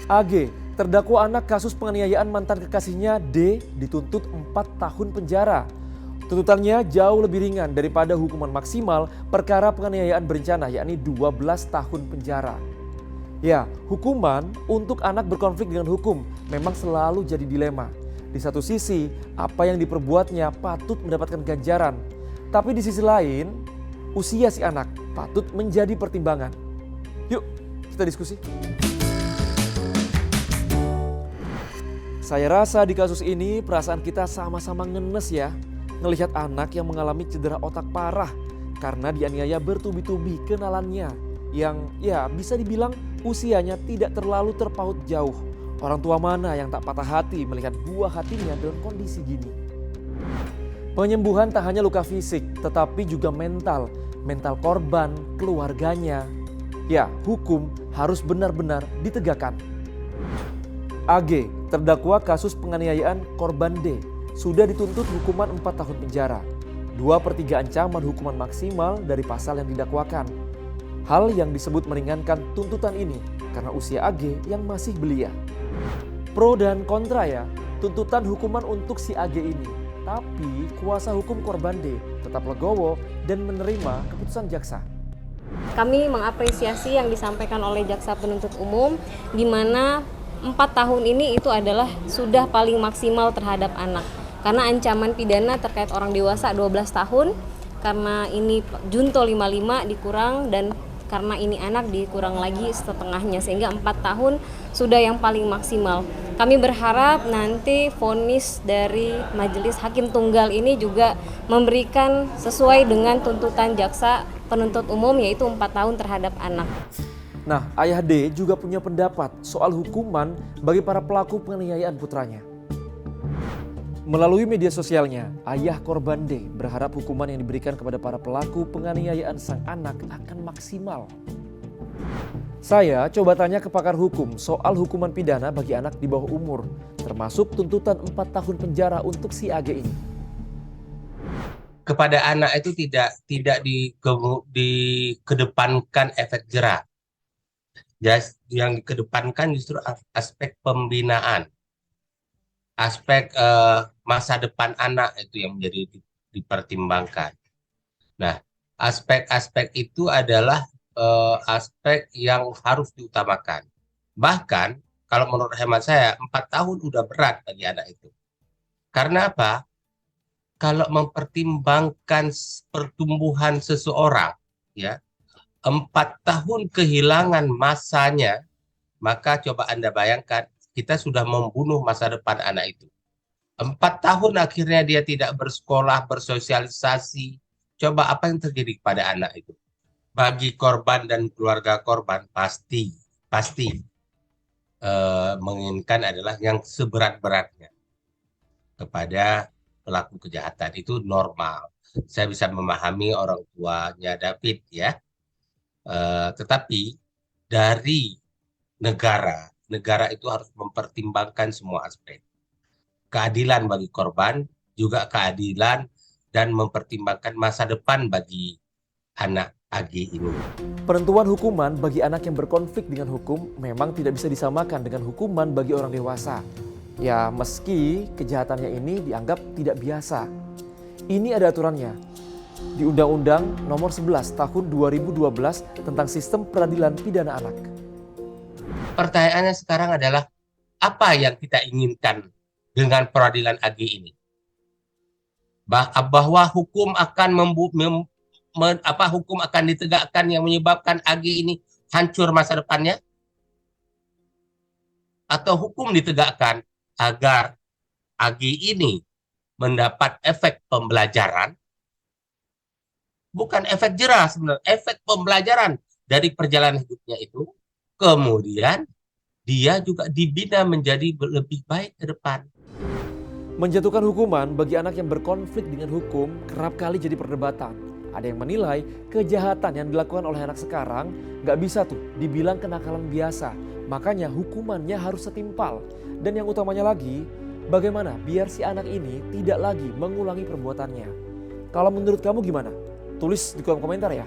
AG, terdakwa anak kasus penganiayaan mantan kekasihnya D dituntut 4 tahun penjara. Tuntutannya jauh lebih ringan daripada hukuman maksimal perkara penganiayaan berencana, yakni 12 tahun penjara. Ya, hukuman untuk anak berkonflik dengan hukum memang selalu jadi dilema. Di satu sisi, apa yang diperbuatnya patut mendapatkan ganjaran. Tapi di sisi lain, usia si anak patut menjadi pertimbangan. Yuk, kita diskusi. Saya rasa di kasus ini perasaan kita sama-sama ngenes ya. Ngelihat anak yang mengalami cedera otak parah karena dianiaya bertubi-tubi kenalannya. Yang ya bisa dibilang usianya tidak terlalu terpaut jauh. Orang tua mana yang tak patah hati melihat buah hatinya dalam kondisi gini. Penyembuhan tak hanya luka fisik tetapi juga mental. Mental korban, keluarganya. Ya, hukum harus benar-benar ditegakkan. AG, terdakwa kasus penganiayaan korban D, sudah dituntut hukuman 4 tahun penjara. 2/3 ancaman hukuman maksimal dari pasal yang didakwakan. Hal yang disebut meringankan tuntutan ini karena usia AG yang masih belia. Pro dan kontra ya, tuntutan hukuman untuk si AG ini. Tapi kuasa hukum korban D tetap legowo dan menerima keputusan jaksa. Kami mengapresiasi yang disampaikan oleh jaksa penuntut umum di mana 4 tahun ini itu adalah sudah paling maksimal terhadap anak. Karena ancaman pidana terkait orang dewasa 12 tahun, karena ini junto 55 dikurang dan karena ini anak dikurang lagi setengahnya sehingga 4 tahun sudah yang paling maksimal. Kami berharap nanti vonis dari Majelis Hakim Tunggal ini juga memberikan sesuai dengan tuntutan jaksa penuntut umum yaitu 4 tahun terhadap anak. Nah, ayah D juga punya pendapat soal hukuman bagi para pelaku penganiayaan putranya. Melalui media sosialnya, ayah korban D berharap hukuman yang diberikan kepada para pelaku penganiayaan sang anak akan maksimal. Saya coba tanya ke pakar hukum soal hukuman pidana bagi anak di bawah umur, termasuk tuntutan 4 tahun penjara untuk si AG ini. Kepada anak itu tidak dikedepankan efek jera. Yang dikedepankan justru aspek pembinaan. Aspek masa depan anak itu yang menjadi dipertimbangkan. Nah, aspek-aspek itu adalah aspek yang harus diutamakan. Bahkan, kalau menurut hemat saya, 4 tahun udah berat bagi anak itu. Karena apa? Kalau mempertimbangkan pertumbuhan seseorang, ya, 4 tahun kehilangan masanya, maka coba Anda bayangkan, kita sudah membunuh masa depan anak itu. 4 tahun akhirnya dia tidak bersekolah, bersosialisasi. Coba apa yang terjadi kepada anak itu? Bagi korban dan keluarga korban pasti menginginkan adalah yang seberat-beratnya kepada pelaku kejahatan. Itu normal. Saya bisa memahami orang tuanya David ya. Tetapi dari negara itu harus mempertimbangkan semua aspek. Keadilan bagi korban, juga keadilan dan mempertimbangkan masa depan bagi anak AG ini. Penentuan hukuman bagi anak yang berkonflik dengan hukum memang tidak bisa disamakan dengan hukuman bagi orang dewasa. Ya, meski kejahatannya ini dianggap tidak biasa. Ini ada aturannya. Di Undang-Undang Nomor 11 Tahun 2012 tentang Sistem Peradilan Pidana Anak. Pertanyaannya sekarang adalah apa yang kita inginkan dengan peradilan AG ini? Bahwa hukum akan ditegakkan yang menyebabkan AG ini hancur masa depannya? Atau hukum ditegakkan agar AG ini mendapat efek pembelajaran? Bukan efek jera sebenarnya, efek pembelajaran dari perjalanan hidupnya itu. Kemudian dia juga dibina menjadi lebih baik ke depan. Menjatuhkan hukuman bagi anak yang berkonflik dengan hukum kerap kali jadi perdebatan. Ada yang menilai kejahatan yang dilakukan oleh anak sekarang gak bisa tuh dibilang kenakalan biasa. Makanya hukumannya harus setimpal. Dan yang utamanya lagi, bagaimana biar si anak ini tidak lagi mengulangi perbuatannya. Kalau menurut kamu gimana? Tulis di kolom komentar ya.